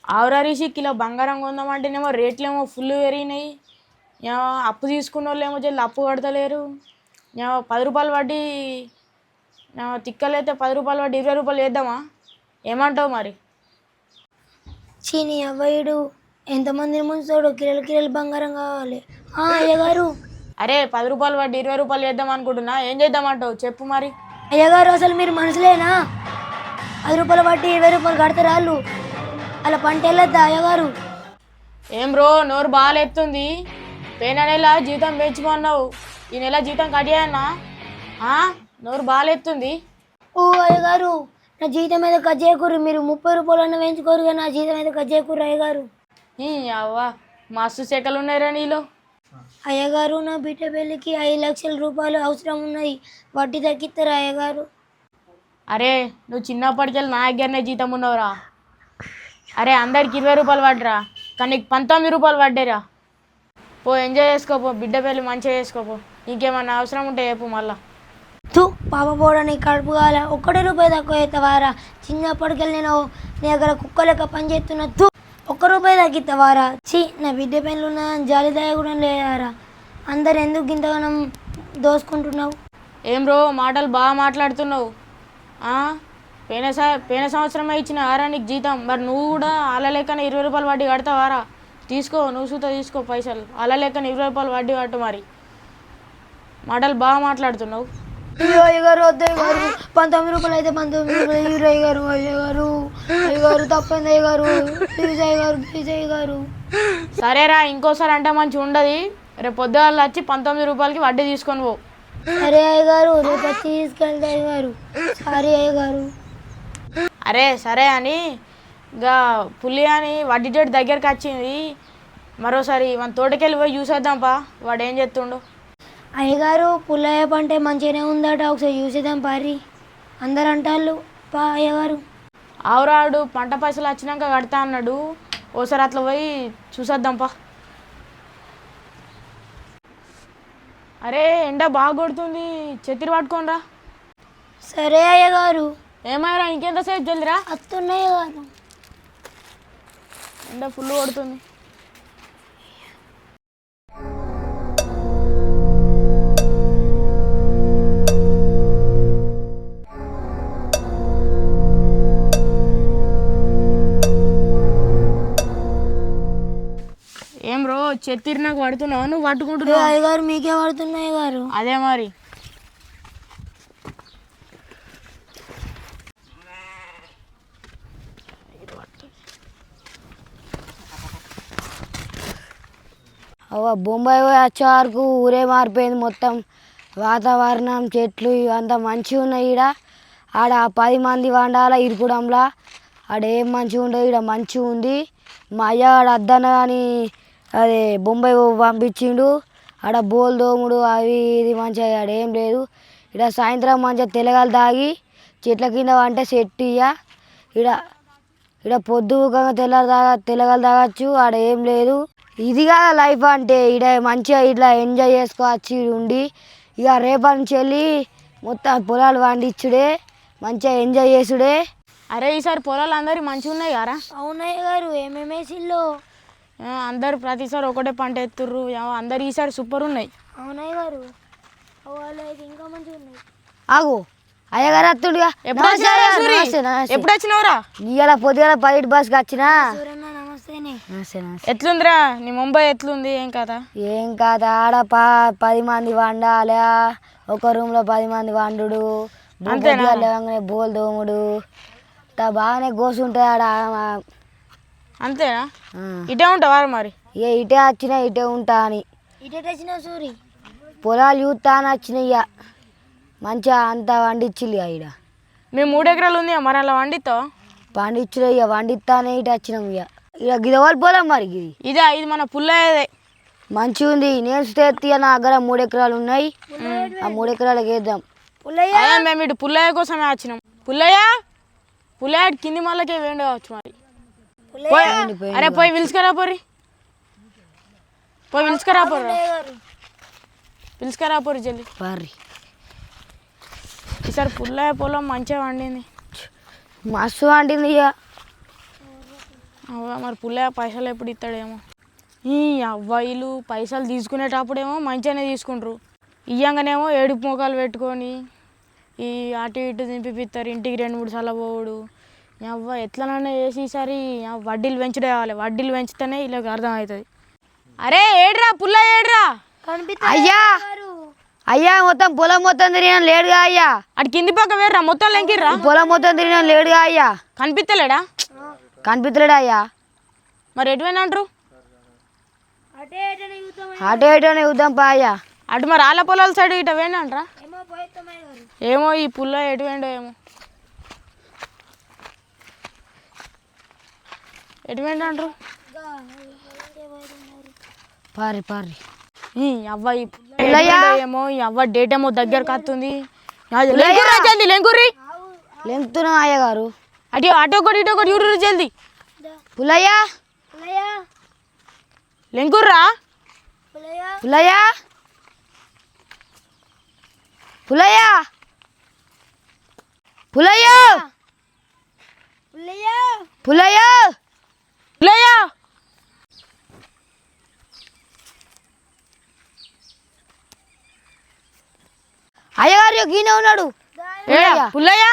ఆవురా Rishi kilo బంగారం కొందామంటేనేమో రేట్లేమో full పెరిగినాయి. అప్పు తీసుకున్న వాళ్ళు ఏమో జల్ది అప్పు కడతలేరు. 10 రూపాయలు వడ్డీ తిక్కలైతే 10 రూపాయలు వడ్డీ 20 రూపాయలు వేద్దామా? ఏమంటావు మరి? చీని అవ్వయుడు ఎంతమందిని ముంచుతాడు? కిలోలు కిలోలు బంగారం కావాలి. అయ్యగారు అరే 10 రూపాయలు వడ్డీ 20 రూపాయలు వేద్దాం అనుకుంటున్నా, ఏం చేద్దామంటావు చెప్పు మరి? అయ్యగారు అసలు మీరు మనుషులేనా? 10 రూపాయలు బట్టి 20 రూపాయలు కడతారు వాళ్ళు. అలా పంట వెళ్ళొద్దా అయ్యగారు? ఏం బ్రో నోరు బాగా ఎత్తుంది. పోయిన నెల జీతం పెంచుకున్నావు, ఈ నెల జీతం కట్ చేయన్నా? నోరు బాగా ఎత్తుంది. ఓ అయ్యగారు నా జీతం మీద కట్ చేయకూరు. మీరు 30 రూపాయలు వేయించుకోరు కానీ నా జీతం మీద కట్ చేయకూరు అయ్యగారు. అవ్వ మస్తు సెకలు ఉన్నాయిరా నీలో. అయ్యగారు నా బిడ్డ పెళ్ళికి 5 లక్షల రూపాయలు అవసరం ఉన్నది, వడ్డీ తగ్గిస్తారా అయ్యగారు? అరే నువ్వు చిన్నప్పటికెళ్ళి నా దగ్గరనే జీతం ఉన్నావురా. అరే అందరికి 20 రూపాయలు పడ్డరా, కానీ నీకు 19 రూపాయలు పడ్డారా. పో ఎంజాయ్ చేసుకోపో, బిడ్డ పెళ్ళి మంచిగా చేసుకోపో. ఇంకేమన్నా అవసరం ఉంటే చెప్పు మళ్ళా. పాప పోవడానికి కడుపు కాల 1 రూపాయి తక్కువ అవుతావారా? చిన్నప్పటికెళ్ళి నేను నీ దగ్గర కుక్క లెక్క పని చేస్తున్నా. 1 రూపాయి తగ్గిస్తావారా? నా బిడ్డ పెళ్ళి ఉన్న జాలి దయ కూడా లేదారా? అందరు ఎందుకు ఇంతగానం దోసుకుంటున్నావు? ఏం బ్రో మాటలు బాగా మాట్లాడుతున్నావు. పోయిన సంవత్సరమే ఇచ్చిన ఆరా నీకు జీతం, మరి నువ్వు కూడా అలా లెక్కన 20 రూపాయలు వడ్డీ కడతావారా? తీసుకో, నువ్వు సూత తీసుకో పైసలు, అలా లెక్కన 20 రూపాయలు వడ్డీ కట్టు. మరి మాటలు బాగా మాట్లాడుతున్నావు. అయ్యగారు వద్దు అయ్యగారు, 19 రూపాయలు అయితే 19 రూపాయలు ఇవ్వరు అయ్యగారు. అయ్యగారు అయ్యగారు తప్పైంది అయ్యగారు, ప్లీజ్ అయ్యగారు, ప్లీజ్ అయ్యగారు. సరేరా, ఇంకోసారి అంటే మంచిగా ఉండదు. రేపు పొద్దుగాల వచ్చి 19 రూపాయలకి వడ్డీ తీసుకొని పో. సరే అయ్యగారు, రేపు వచ్చి తీసుకెళ్తా అయ్యగారు. సారీ అయ్యగారు. అరే సరే అని ఇక పుల్లి అని వడ్డీ డేట్ దగ్గరికి వచ్చింది. మరోసారి మన తోటకెళ్ళి పోయి చూసేద్దాంపా, వాడు ఏం చేస్తుండు. అయ్యగారు పుల్లయ్య పంట మంచిగానే ఉందట, ఒకసారి చూసేద్దాం పారి. అందరు అంటాళ్ళు పా అయ్యగారు. ఆవురాడు పంట పైసలు వచ్చినాక కడతా అన్నాడు, ఓసారి అట్లా పోయి చూసేద్దాంపా. అరే ఎండ బాగా కొడుతుంది, చెత్తిరి పట్టుకోనరా. సరే అయ్యగారు. ఏమైనా ఇంకెంతసేపు జల్దిరా. వస్తున్నాయి గారు. ఎండ ఫుల్ కొడుతుంది. ఏం బ్రో చెత్తిరి నాకు పడుతున్నావు, నువ్వు పట్టుకుంటున్నావు. అయ్యగారు మీకే పడుతున్నాయి గారు. అదే మరి. బొంబాయి వచ్చే వరకు ఊరే మారిపోయింది మొత్తం. వాతావరణం చెట్లు అంతా మంచిగా ఉన్నాయి. ఆడ 10 మంది వండాల ఇరుకుడంలా, ఆడ ఏం మంచిగా ఉండదు, ఇక్కడ మంచిగా ఉంది. మా అయ్య ఆడ అద్దన కానీ అదే బొంబాయి పంపించిండు. ఆడ బోల్ దోముడు అవి ఇది మంచిగా ఆడ ఏం లేదు. ఇక్కడ సాయంత్రం మంచిగా తెలగాలు తాగి చెట్ల కింద వంటే సెట్ ఇక్కడ పొద్దు తెలగాలు తాగచ్చు, ఆడ ఏం లేదు. ఇది కాదు లైఫ్ అంటే. ఇక్కడ మంచిగా ఇట్లా ఎంజాయ్ చేసుకోవచ్చు ఉండి. ఇక రేపటి నుంచి వెళ్ళి మొత్తం పొలాలు పండించుడే, మంచిగా ఎంజాయ్ చేసుడే. అరే ఈసారి పొలాలు అందరు మంచిగా ఉన్నాయి కారా? అవునయ్య గారు. ఏమేమి వేసిల్లో? అందరు ప్రతిసారి ఒకటే పంట ఎత్తుర్రు, అందరు ఈసారి సూపర్ ఉన్నాయి. అవునయ్య గారు. ఇంకా మంచిగా ఉన్నాయి. ఆగు అయ్యగారు అత్తుడుగా. ఎప్పుడు వచ్చినావురా? ఇవాళ పొద్దుగాల 10 బస్కి వచ్చినా. ఎట్లుందిరా నీ ముంబై, ఎట్లుంది? ఏం కదా ఏం కాదా, ఆడ 10 మంది వండాలి, ఒక రూమ్లో 10 మంది వండుడు, లేవగానే బోల్ దోముడు, బాగానే గోసుంటుంది ఆడ. అంతేనా? ఇటే ఉంటావా మరి? ఇటే వచ్చినా ఇటే ఉంటా అని. ఇటే వచ్చినా సూరి పొలాలు చూస్తా అని వచ్చినాయ్యా. మంచిగా అంతా వండించిల్లు. ఇక్కడ మేము 3 ఎకరాలు ఉంది, మరి అలా వండిస్తావా? పండించుడు ఇక వండిస్తానే ఇటు వచ్చినాం. ఇక గిదవాళ్ళు పోలేం మరి. ఇది మన పుల్లయ్యదే మంచిగా ఉంది. నేను చేతి నా దగ్గర 3 ఎకరాలు ఉన్నాయి, ఆ 3 ఎకరాలకు వేద్దాం. మేము ఇటు పుల్లయ్య కోసమే వచ్చినాం. పుల్లయ్య కింది మళ్ళకే వేండి కావచ్చు మరి. అరే పోయి పిలుచుకరా పోరి, పోయి పిలుచుకరా పోరి జల్ది. ఈసారి పుల్లయ్య పొలం మంచిగా వండింది, మస్తు వండింది. ఇక అవ్వ మరి పుల్లయ్య పైసలు ఎప్పుడు ఇస్తాడేమో. ఈ అవ్వాయిలు పైసలు తీసుకునేటప్పుడేమో మంచిగానే తీసుకుంటారు, ఇయ్యంగానేమో ఏడుపు మొఖాలు పెట్టుకొని ఈ అటు ఇటు దింపిస్తారు, ఇంటికి 2-3 సార్లు పోవుడు. అవ్వ ఎట్లనన్నా చేసి ఈసారి వడ్డీలు పెంచుడే కావాలి, వడ్డీలు పెంచితేనే వీళ్ళకి అర్థమవుతుంది. అరే ఏడ్రా పుల్లయ్య ఏడ్రా. అయ్యా అయ్యా మొత్తం పొలం మొత్తం తిరిగిన లేడుగా అయ్యా. అటు కింది పక్క వేర్రా మొత్తం లెంకిర్రా. పొలం మొత్తం తిరిగిన లేడుగా అయ్యా. కనిపిస్తలేడా? కనిపించలేడా అయ్యా. మరి ఎటువైనా అంటారు? అటు ఇటునే చూద్దాం పా అయ్యా. అటు మరి ఆల పొలాల సైడ్ ఇటు వేయండి అంటారా? ఏమో ఈ పుల్ల ఎటు వేయండో ఏమో. ఎటు వేయండి అంటారు? పారి పారి ఈ అవ్వ ఈ ఏమో, ఈ అవ్వ డేట్ ఏమో దగ్గరకు వస్తుంది. జల్దీ లెంకుర్రి. లెంగుతున్నాం అయ్య గారు. అటు అటు ఒకటి ఇటు ఒకటి యూరు జల్దీ. పుల్లయ్య లెంకుర్రా. పుల్లయ్య పుల్లయ్య పుల్లయ్య పుల్లయ్య పుల్లయ్య అయ్యగారు గీనే ఉన్నాడు. పుల్లయ్య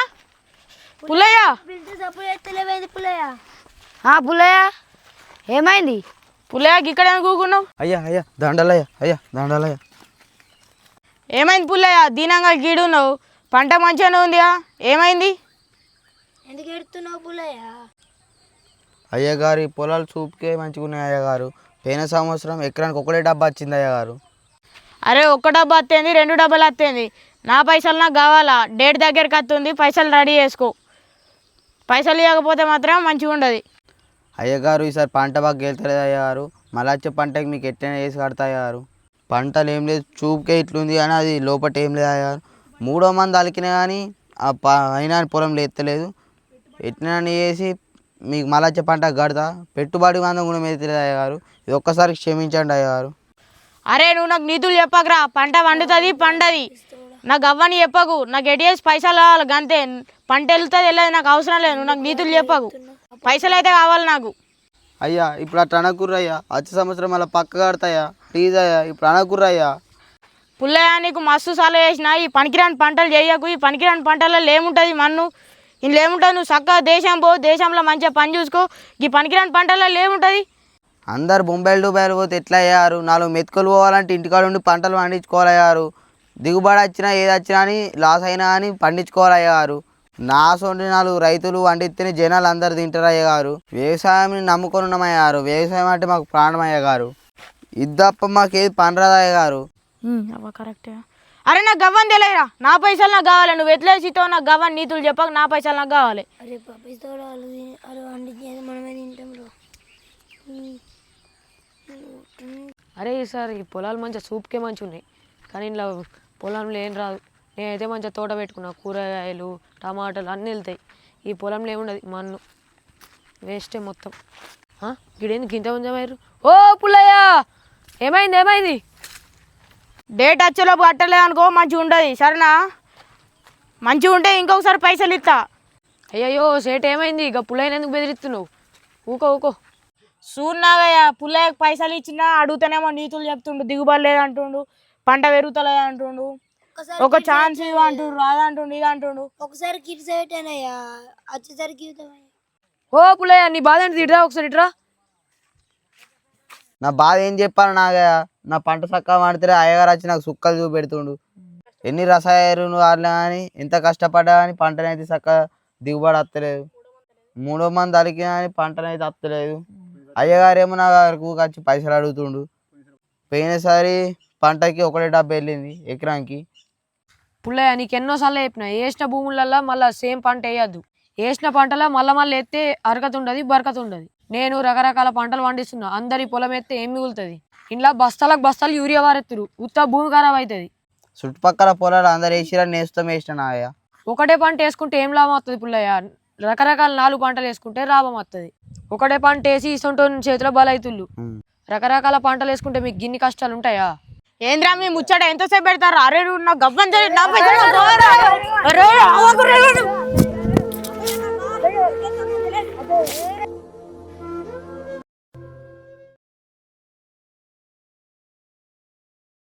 పుల్లయ్య పుల్లయ్య ఏమైంది? పుల్లయ్య ఇక్కడ కూకున్నావు? అయ్యా అయ్యా దండలయ్యా, అయ్యా దండలయ్యా. ఏమైంది పుల్లయ్య? దీనంగా గీడున్నావు, పంట మంచిగానే ఉందిగా, ఏమైంది? ఎందుకు ఎడుతున్నావు పుల్లయ్య? అయ్యగారు ఈ పొలాలు చూపుకే మంచిగా ఉన్నాయి అయ్యగారు. పోయిన సంవత్సరం ఎకరానికి ఒకటే డబ్బా వచ్చింది అయ్యగారు. అరే ఒక్క డబ్బా వస్తుంది, 2 డబ్బాలు వస్తుంది. నా పైసలు నాకు కావాలా, డేట్ దగ్గరికి వస్తుంది, పైసలు రెడీ చేసుకో. పైసలు ఇవ్వకపోతే మాత్రం మంచిగా ఉండదు. అయ్యగారు ఈసారి పంట బాగా గెలుతలేదు అయ్యగారు. మళ్ళీ వచ్చే పంటకి మీకు ఎట్లయినా వేసి కడతా అయ్యగారు. పంటలు ఏం లేదు, చూపుకే ఇట్లుంది కానీ అది లోపల ఏం లేదు అయ్యగారు. 3వ మంది అలికినా కానీ అయినా పొలంలో ఎత్తలేదు. ఎట్లయినా వేసి మీకు మళ్ళీ వచ్చే పంట కడతా. పెట్టుబడి మందం కూడా ఎత్తలేదు అయ్యగారు. ఇది ఒక్కసారి క్షమించండి అయ్యగారు. అరే నువ్వు నాకు నీతులు చెప్పకురా, పంట వండుతుంది పండది. నాకు అవ్వని చెప్పకు, నాకు ఎడిఎస్ పైసలు కావాలి అంతే. పంట వెళ్తుంది వెళ్ళదు నాకు అవసరం లేదు, నువ్వు నాకు నీతులు చెప్పకు. పైసలు అయితే కావాలి నాకు. అయ్యా ఇప్పుడు అట్లా అనకుర్రయ్యా, వచ్చే సంవత్సరం మళ్ళీ పక్క కడతాయా ప్లీజ్ అయ్యా, ఇప్పుడు అనకుర్రయ్యా. పుల్లయ్య నీకు మస్తు సార్లు చేసిన, ఈ పనికిరాని పంటలు చేయకు. ఈ పనికిరాని పంటలలో ఏముంటుంది మన్ను, ఇందులో ఏముంటుంది? నువ్వు చక్కగా దేశం పో, దేశంలో మంచిగా పని చూసుకో. ఈ పనికిరాని పంటలలో ఏముంటుంది? అందరు బొంబాయిలు దుబాయిలు పోతే ఎట్లా అయ్యారు? 4 మెతుకులు పోవాలంటే ఇంటికాడ ఉండి పంటలు పండించుకోవాలయ్యారు. దిగుబడి వచ్చినా ఏది వచ్చినా అని లాస్ అయినా అని పండించుకోవాలయ్యారు. నా సొంటి 4 రైతులు వండితేనే జనాలు అందరు తింటారు అయ్యగారు. వ్యవసాయం నమ్ముకొని ఉన్నామయ్యారు. వ్యవసాయం అంటే మాకు ప్రాణం అయ్యగారు. ఇది తప్ప మాకేది పనిరాదు అయ్యగారు. అవ్వ కరెక్టే. అరే నాకు గవ్వని తెలియరా, నా పైసలు నాకు కావాలి. నువ్వు ఎట్లా వేసితో నాకు గవ్వని నీతులు చెప్పక, నా పైసలు నాకు కావాలి. అరే ఈసారి ఈ పొలాలు మంచిగా సూప్కే మంచిగా ఉన్నాయి, కానీ ఇలా పొలంలో ఏం రాదు. నేనైతే మంచిగా తోట పెట్టుకున్నా, కూరగాయలు టమాటాలు అన్నీ వెళ్తాయి. ఈ పొలంలో ఏముండదు, మన్ను వేస్టే మొత్తం. గిడేందుకు ఇంత ఉంచమయ్యారు? ఓ పుల్లయ్య ఏమైంది ఏమైంది? డేట్ వచ్చేలోపు కట్టలేదు అనుకో మంచిగా ఉంటుంది సరేనా? మంచిగా ఉంటే ఇంకొకసారి పైసలు ఇస్తా. అయ్యయ్యో సేట్ ఏమైంది? ఇక పుల్లయ్యని ఎందుకు బెదిరిస్తున్నావు? ఊకో ఊకో. చూన్నావయ్యా, పుల్లయ్యకు పైసలు ఇచ్చినా అడుగుతానేమో నీతులు చెప్తుండు, దిగుబడి లేదంటుండు, పంట పెరుగుతలేదు అంటుండు, ఒక ఛాన్స్ ఇవ్వ అంటుండు, రాదంటుండు, ఇది అంటుండు. ఒకసారి కిట్సైటేనయ్యా, వచ్చేసరికి ఓ పుల్లయ్య నీ బాధ ఏంటి? తిడరా ఒకసారి ఇట్రా. నా బాధ ఏం చెప్పాలి నాగయ్య? నా పంట చక్కగా పండితే అయ్యగారు వచ్చి నాకు సుక్కలు చూపెడుతుండు. ఎన్ని రసాయనాలు వాడినా కానీ, ఎంత కష్టపడ్డా కానీ పంటనైతే చక్కగా దిగుబడి వస్తలేదు. 3వ మంది అలికినా కానీ పంటనైతే వస్తలేదు. అయ్యగారేమో నా వరకు వచ్చి పైసలు అడుగుతుండు. పోయినసారి పంటకి ఒకటే డబ్బు వెళ్ళింది ఎకరానికి. పుల్లయ్య నీకు ఎన్నోసార్లు చెప్పిన, వేసిన భూములల్లో మళ్ళీ సేమ్ పంట వేయద్దు. వేసిన పంటలో మళ్ళీ ఎత్తే అరకత ఉండదు, బరకత ఉండదు. నేను రకరకాల పంటలు పండిస్తున్నా, అందరి పొలం ఎత్తే ఏం మిగులుతుంది? ఇంట్లో బస్తాలకు బస్తాలు యూరియా వారెత్తురు, ఉత్త భూమి ఖరాబ్ అవుతుంది. చుట్టుపక్కల పొలాలు అందరు వేసిరని నేస్తం వేసిన నాగయ్య. ఒకటే పంట వేసుకుంటే ఏం లాభం వస్తుంది పుల్లయ్య? రకరకాల 4 పంటలు వేసుకుంటే లాభం వస్తుంది. ఒకటే పంట వేసి ఇసొంటో చేతిలో బలైతుళ్ళు. రకరకాల పంటలు వేసుకుంటే మీకు గిన్ని కష్టాలు ఉంటాయా? ఏంద్రా మీ ముచ్చట ఎంతసేపు పెడతారు? అరే నువ్వు నా గవ్వని నా పైసలు